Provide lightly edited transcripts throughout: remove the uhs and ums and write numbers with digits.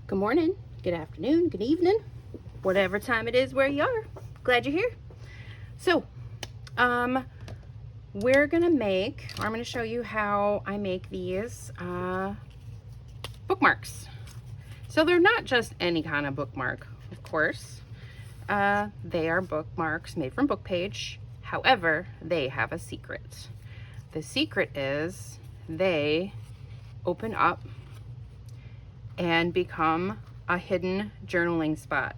Good morning, good afternoon, good evening, whatever time it is where you are. Glad you're here. So, we're gonna make, or I'm gonna show you how I make these bookmarks. So they're not just any kind of bookmark, of course. They are bookmarks made from book page. However, they have a secret. The secret is they open up and become a hidden journaling spot.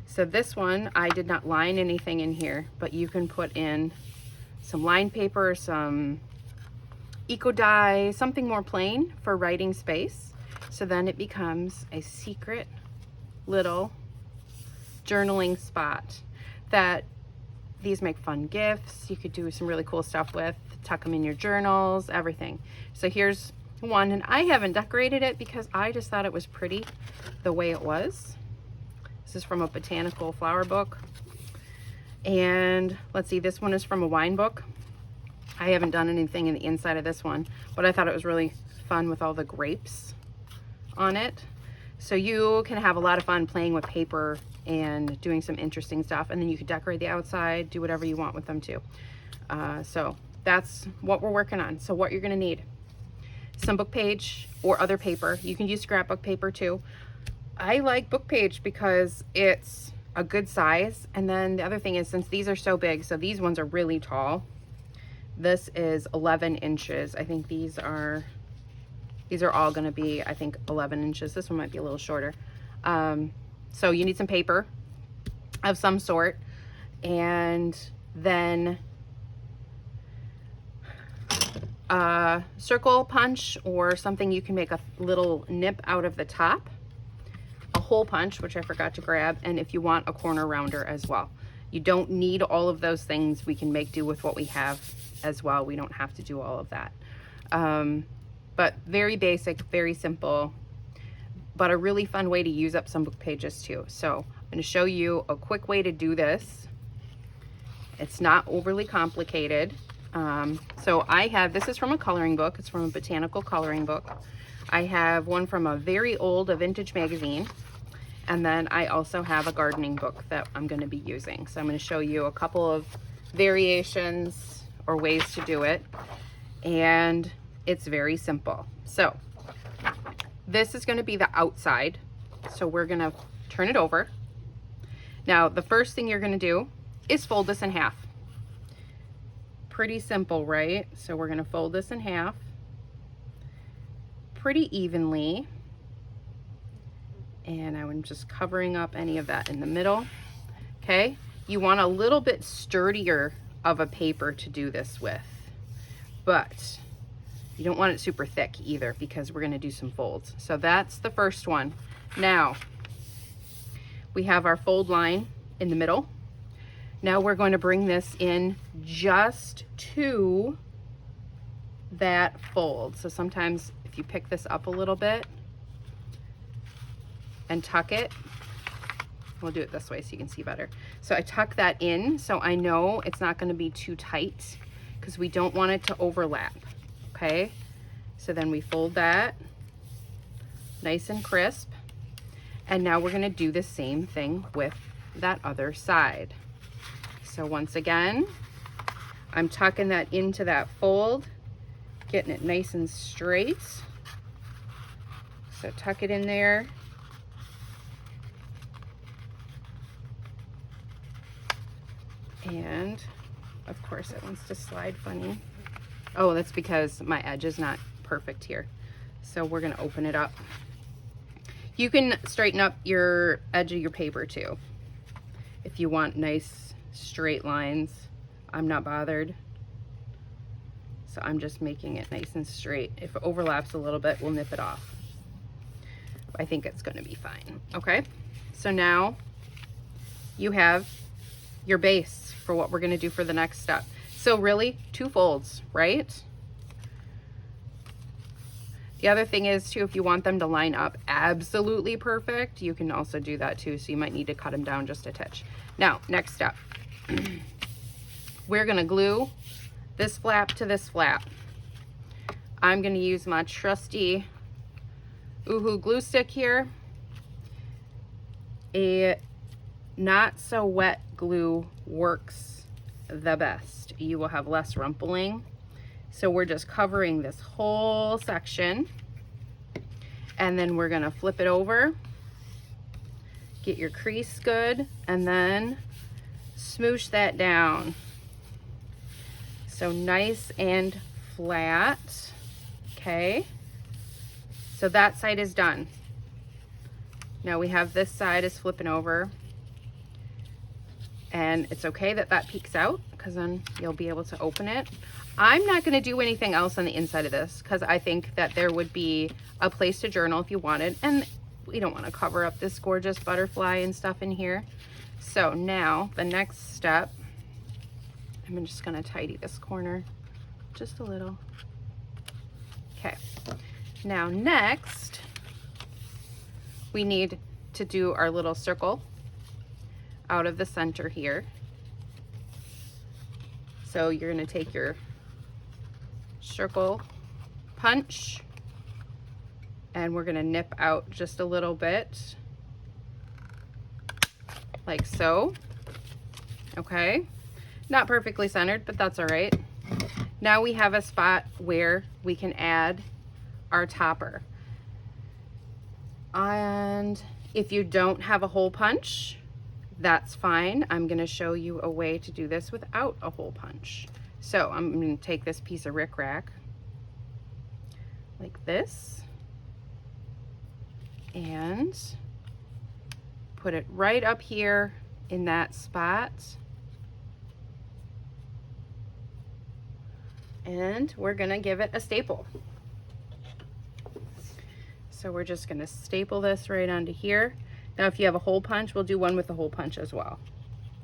So this one, I did not line anything in here, but you can put in some lined paper, some eco dye, something more plain for writing space. So then it becomes a secret little journaling spot that these make fun gifts. You could do some really cool stuff with, tuck them in your journals, everything. So here's one, and I haven't decorated it because I just thought it was pretty the way it was. This is from a botanical flower book. And let's see, this one is from a wine book. I haven't done anything in the inside of this one, but I thought it was really fun with all the grapes on it. So you can have a lot of fun playing with paper and doing some interesting stuff, and then you could decorate the outside, do whatever you want with them too. So that's what we're working on. So what you're gonna need: some book page or other paper. You can use scrapbook paper too. I like book page because it's a good size. And then the other thing is, since these are so big, so these ones are really tall. This is 11 inches. I think these are all going to be, I think, 11 inches. This one might be a little shorter. So you need some paper of some sort, and then circle punch or something you can make a little nip out of the top, a hole punch, which I forgot to grab, and if you want, a corner rounder as well. You don't need all of those things. We can make do with what we have as well. We don't have to do all of that. But very basic, very simple, but a really fun way to use up some book pages too. So I'm going to show you a quick way to do this. It's not overly complicated. So I have, this is from a coloring book. It's from a botanical coloring book. I have one from a very old, a vintage magazine. And then I also have a gardening book that I'm going to be using. So I'm going to show you a couple of variations or ways to do it. And it's very simple. So this is going to be the outside. So we're going to turn it over. Now, the first thing you're going to do is fold this in half. Pretty simple, right? So we're going to fold this in half pretty evenly. And I'm just covering up any of that in the middle. Okay, you want a little bit sturdier of a paper to do this with, but you don't want it super thick either because we're going to do some folds. So that's the first one. Now we have our fold line in the middle. Now we're going to bring this in just to that fold. So sometimes if you pick this up a little bit and tuck it, we'll do it this way so you can see better. So I tuck that in so I know it's not going to be too tight because we don't want it to overlap. Okay, so then we fold that nice and crisp, and now we're going to do the same thing with that other side. So once again, I'm tucking that into that fold, getting it nice and straight. So tuck it in there. And of course it wants to slide funny. Oh, that's because my edge is not perfect here. So we're going to open it up. You can straighten up your edge of your paper too if you want nice straight lines. I'm not bothered. So I'm just making it nice and straight. If it overlaps a little bit, we'll nip it off. I think it's going to be fine. Okay, so now you have your base for what we're going to do for the next step. So really, two folds, right? The other thing is too, if you want them to line up absolutely perfect, you can also do that too. So you might need to cut them down just a touch. Now, next step. We're going to glue this flap to this flap. I'm going to use my trusty Oohoo glue stick here. A not so wet glue works the best. You will have less rumpling. So we're just covering this whole section, and then we're gonna flip it over, get your crease good, and then smoosh that down. So nice and flat, okay? So that side is done. Now we have this side is flipping over, and it's okay that that peeks out because then you'll be able to open it. I'm not gonna do anything else on the inside of this because I think that there would be a place to journal if you wanted, and we don't wanna cover up this gorgeous butterfly and stuff in here. So now the next step, I'm just gonna tidy this corner just a little. Okay, now next, we need to do our little circle out of the center here. So you're gonna take your circle punch, and we're gonna nip out just a little bit, like so. Okay, not perfectly centered, but that's all right. Now we have a spot where we can add our topper. And if you don't have a hole punch, that's fine. I'm gonna show you a way to do this without a hole punch. So I'm gonna take this piece of rickrack like this and put it right up here in that spot. And we're gonna give it a staple. So we're just gonna staple this right onto here. Now if you have a hole punch, we'll do one with the hole punch as well.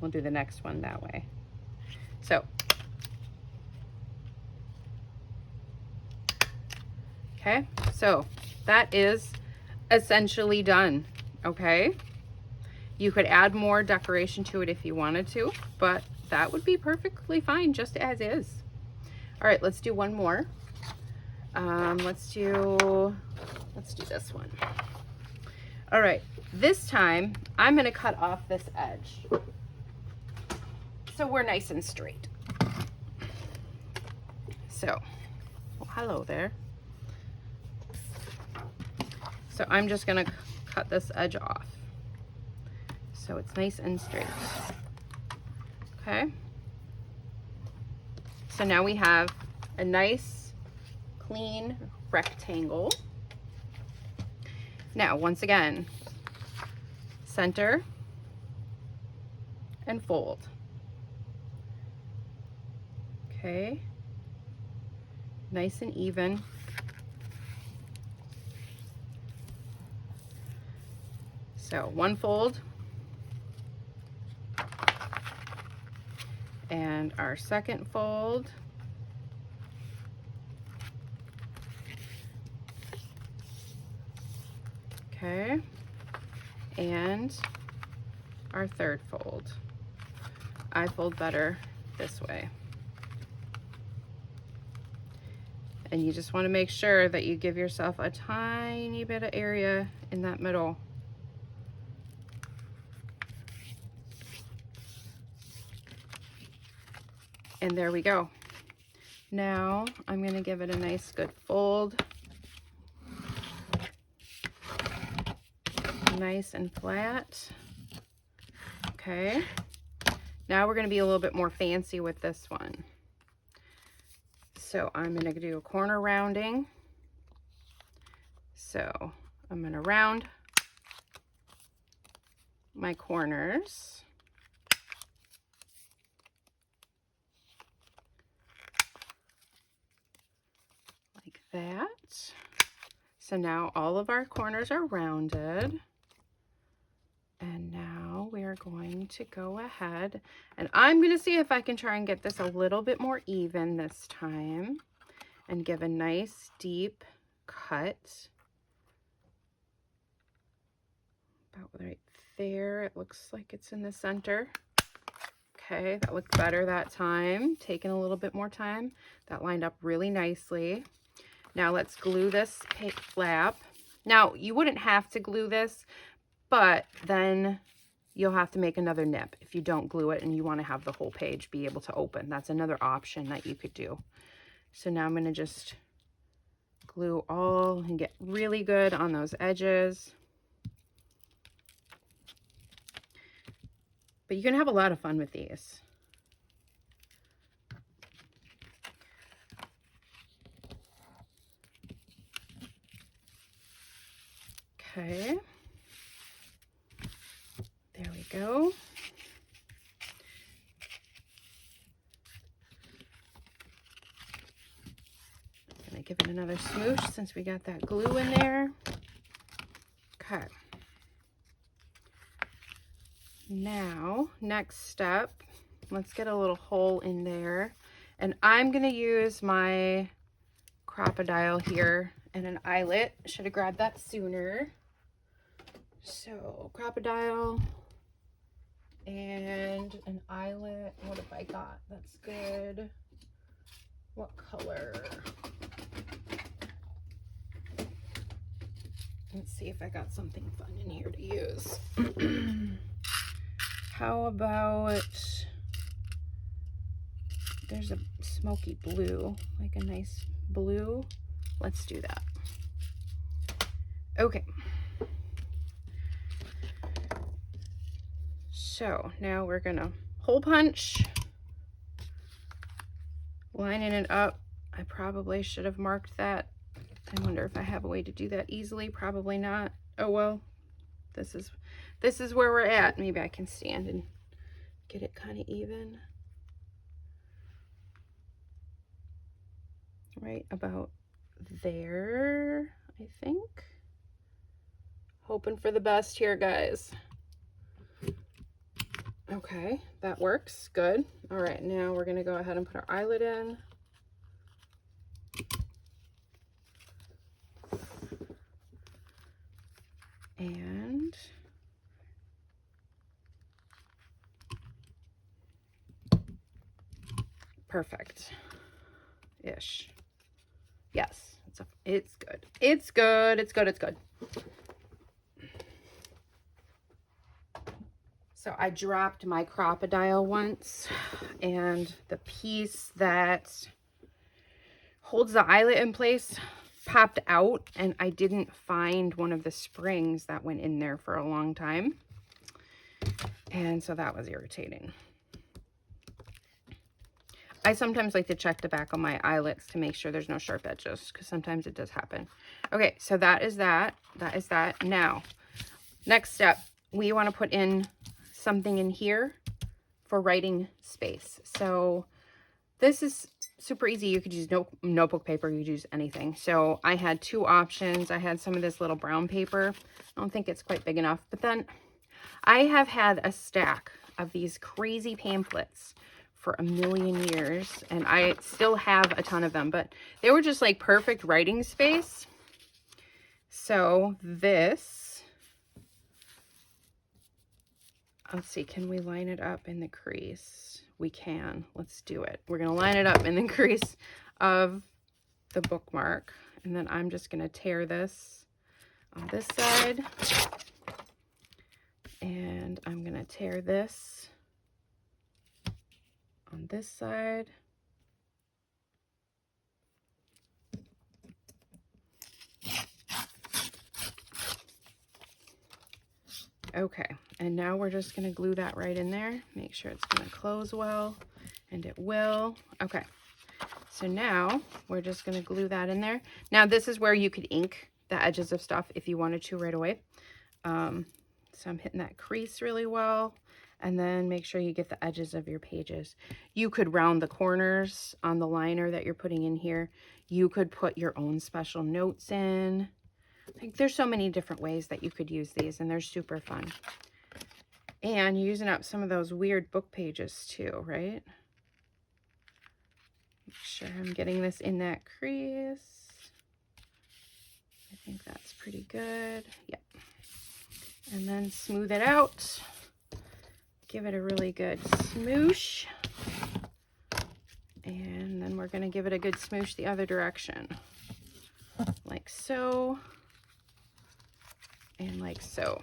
We'll do the next one that way. So, okay, so that is essentially done, okay? You could add more decoration to it if you wanted to, but that would be perfectly fine just as is. All right, let's do one more. Let's do this one. All right, this time I'm gonna cut off this edge so we're nice and straight. So, well, hello there. So I'm just gonna cut this edge off so it's nice and straight. Okay. So now we have a nice, clean rectangle. Now, once again, center and fold. Okay. Nice and even. So one fold. And our second fold. Okay, and our third fold. I fold better this way. And you just want to make sure that you give yourself a tiny bit of area in that middle. And there we go. Now I'm going to give it a nice good fold. Nice and flat. Okay. Now we're going to be a little bit more fancy with this one. So I'm going to do a corner rounding. So I'm going to round my corners. Like that. So now all of our corners are rounded. And now we are going to go ahead and I'm going to see if I can try and get this a little bit more even this time and give a nice deep cut about right there. It looks like it's in the center. Okay, that looked better that time. Taking a little bit more time. That lined up really nicely. Now let's glue this flap. Now you wouldn't have to glue this, but then you'll have to make another nip if you don't glue it and you want to have the whole page be able to open. That's another option that you could do. So now I'm going to just glue all and get really good on those edges. But you can have a lot of fun with these. Okay. There we go. Gonna give it another smoosh since we got that glue in there. Okay. Now, next step, let's get a little hole in there. And I'm gonna use my crocodile here and an eyelet. Should have grabbed that sooner. So, crocodile and an eyelet. What have I got? That's good. What color? Let's see if I got something fun in here to use. How about, there's a smoky blue, like a nice blue. Let's do that. Okay. So now we're gonna hole punch, lining it up. I probably should have marked that. I wonder if I have a way to do that easily. Probably not. Oh well, this is where we're at. Maybe I can stand and get it kind of even. Right about there, I think. Hoping for the best here, guys. Okay, that works. Good. All right, now we're gonna go ahead and put our eyelet in. And perfect-ish. Yes, it's good. It's good. It's good. It's good. So I dropped my crocodile once, and the piece that holds the eyelet in place popped out, and I didn't find one of the springs that went in there for a long time. And so that was irritating. I sometimes like to check the back of my eyelets to make sure there's no sharp edges, because sometimes it does happen. Okay, so that is that. That is that. Now, next step, we want to put in something in here for writing space. So this is super easy. You could use notebook paper. You could use anything. So I had two options. I had some of this little brown paper. I don't think it's quite big enough. But then I have had a stack of these crazy pamphlets for a million years. And I still have a ton of them. But they were just like perfect writing space. So this, let's see, can we line it up in the crease? We can. Let's do it. We're going to line it up in the crease of the bookmark. And then I'm just going to tear this on this side. And I'm going to tear this on this side. Okay, and now we're just going to glue that right in there. Make sure it's going to close well, and it will. Okay, so now we're just going to glue that in there. Now this is where you could ink the edges of stuff if you wanted to right away. So I'm hitting that crease really well, and then make sure you get the edges of your pages. You could round the corners on the liner that you're putting in here. You could put your own special notes in. Like, there's so many different ways that you could use these, and they're super fun. And you're using up some of those weird book pages too, right? Make sure I'm getting this in that crease. I think that's pretty good. Yep. And then smooth it out. Give it a really good smoosh. And then we're going to give it a good smoosh the other direction. Like so. And like so.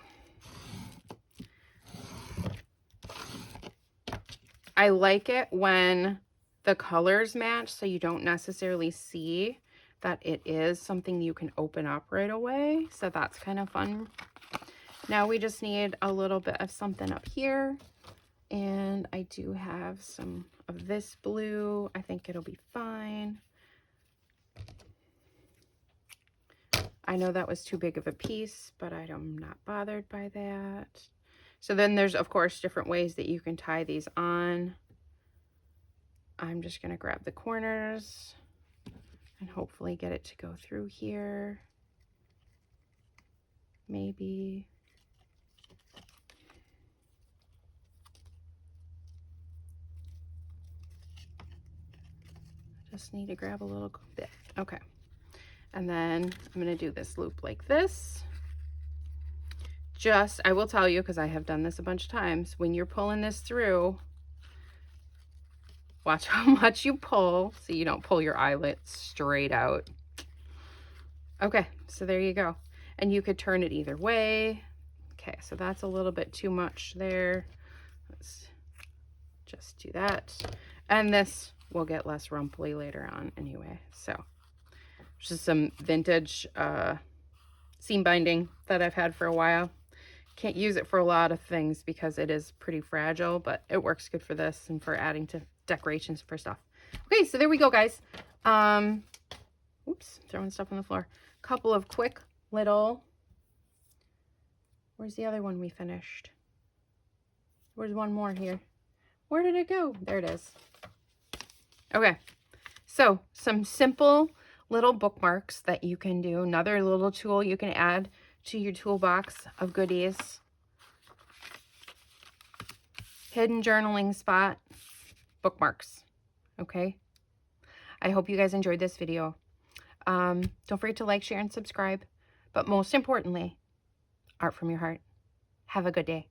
I like it when the colors match, so you don't necessarily see that it is something you can open up right away. So that's kind of fun. Now we just need a little bit of something up here. And I do have some of this blue. I think it'll be fine. I know that was too big of a piece, but I'm not bothered by that. So then there's, of course, different ways that you can tie these on. I'm just going to grab the corners and hopefully get it to go through here. Maybe. Just need to grab a little bit. Okay. And then I'm going to do this loop like this. I will tell you, because I have done this a bunch of times, when you're pulling this through, watch how much you pull so you don't pull your eyelet straight out. Okay, so there you go. And you could turn it either way. Okay, so that's a little bit too much there. Let's just do that. And this will get less rumply later on anyway. So just some vintage seam binding that I've had for a while. Can't use it for a lot of things because it is pretty fragile, but it works good for this and for adding to decorations for stuff. Okay, so there we go, guys. Oops, throwing stuff on the floor. Couple of quick little, where's the other one we finished? There's one more here. Where did it go? There it is. Okay, so some simple little bookmarks that you can do. Another little tool you can add to your toolbox of goodies. Hidden Journaling Spot Bookmarks. Okay, I hope you guys enjoyed this video. Don't forget to like, share, and subscribe. But most importantly, art from your heart. Have a good day.